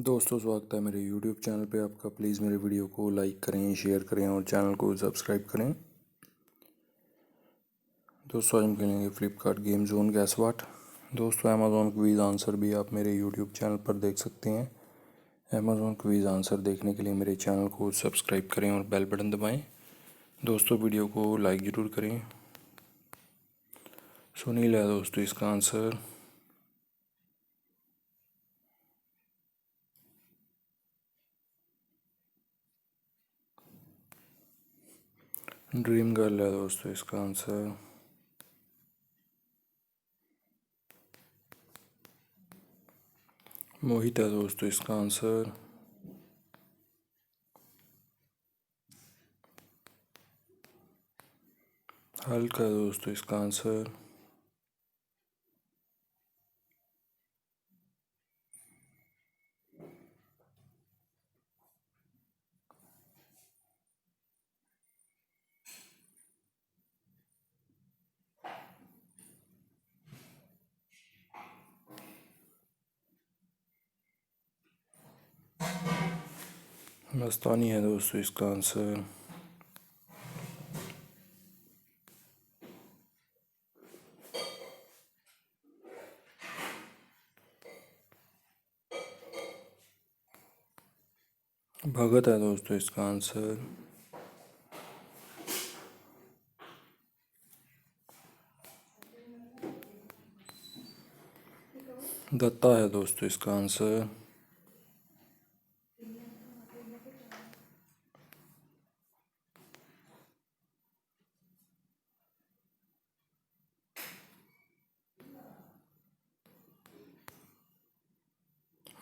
दोस्तों स्वागत है मेरे YouTube चैनल पे आपका। प्लीज़ मेरे वीडियो को लाइक करें, शेयर करें और चैनल को सब्सक्राइब करें। दोस्तों आज हम खेलेंगे फ्लिपकार्ट गेम जोन गैस वाट। दोस्तों अमेज़ॉन क्विज़ आंसर भी आप मेरे YouTube चैनल पर देख सकते हैं। अमेज़ॉन क्विज़ आंसर देखने के लिए मेरे चैनल को सब्सक्राइब करें और बेल बटन दबाएँ। दोस्तों वीडियो को लाइक ज़रूर करें। सुनील है दोस्तों इसका आंसर। ड्रीम गर्ल है दोस्तों इसका आंसर। मोहित है दोस्तों इसका आंसर। हल्क है दोस्तों इसका आंसर। मस्तानी है दोस्तों इसका आंसर। भगत है दोस्तों इसका आंसर। दत्ता है दोस्तों इसका आंसर।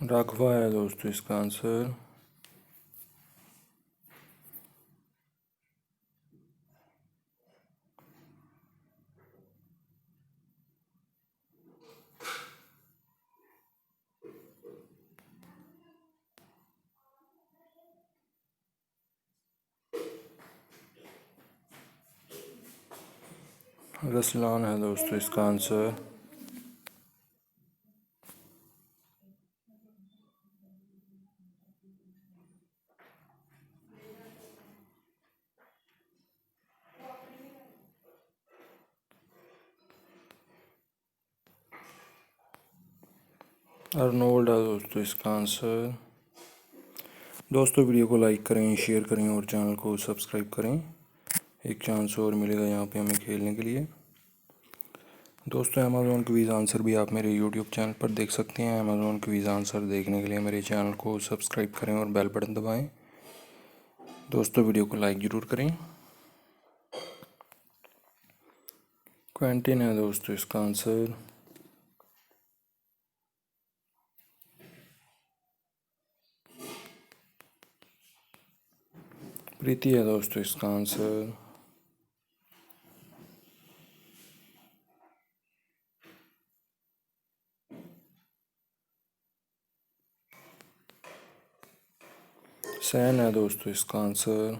राघवा है दोस्तों इसका आंसर। रसलान है दोस्तों इसका आंसर। अर्नोल्ड है दोस्तों इसका आंसर। दोस्तों वीडियो को लाइक करें, शेयर करें और चैनल को सब्सक्राइब करें। एक चांस और मिलेगा यहाँ पे हमें खेलने के लिए। दोस्तों अमेज़ॉन क्विज़ आंसर भी आप मेरे YouTube चैनल पर देख सकते हैं। अमेज़ॉन क्विज़ आंसर देखने के लिए मेरे चैनल को सब्सक्राइब करें और बेल बटन दबाएं। दोस्तों वीडियो को लाइक ज़रूर करें। क्वेंटिन है दोस्तों इसका आंसर। प्रीति है दोस्तों इसका आंसर। सैन है दोस्तों इसका आंसर।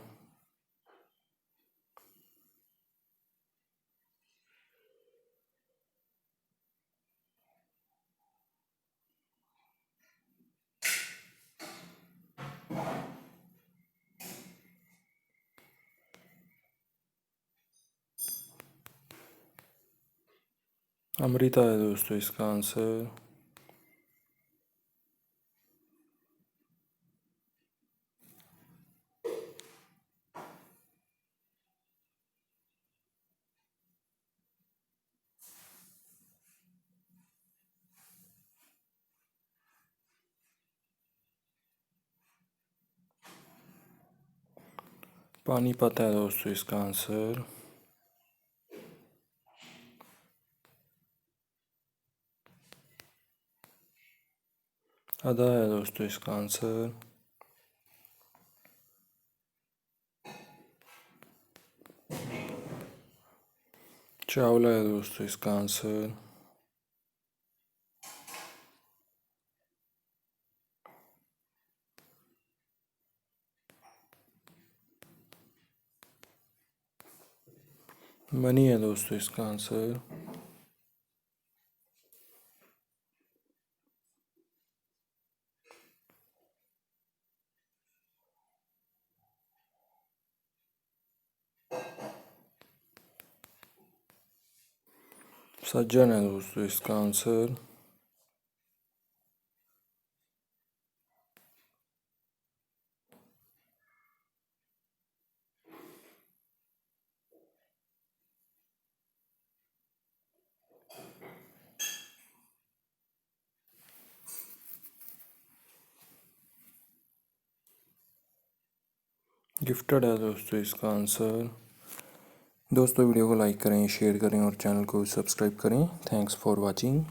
अमृता है दोस्तों इसका आंसर। पानीपत है दोस्तों इसका आंसर। अदा है दोस्तों इसका आंसर। चावला है दोस्तों इसका आंसर। मनी है दोस्तों इसका आंसर। सज्जन है दोस्तों इसका आंसर। गिफ्टेड है दोस्तों इसका आंसर। दोस्तों वीडियो को लाइक करें, शेयर करें और चैनल को सब्सक्राइब करें। Thanks for watching.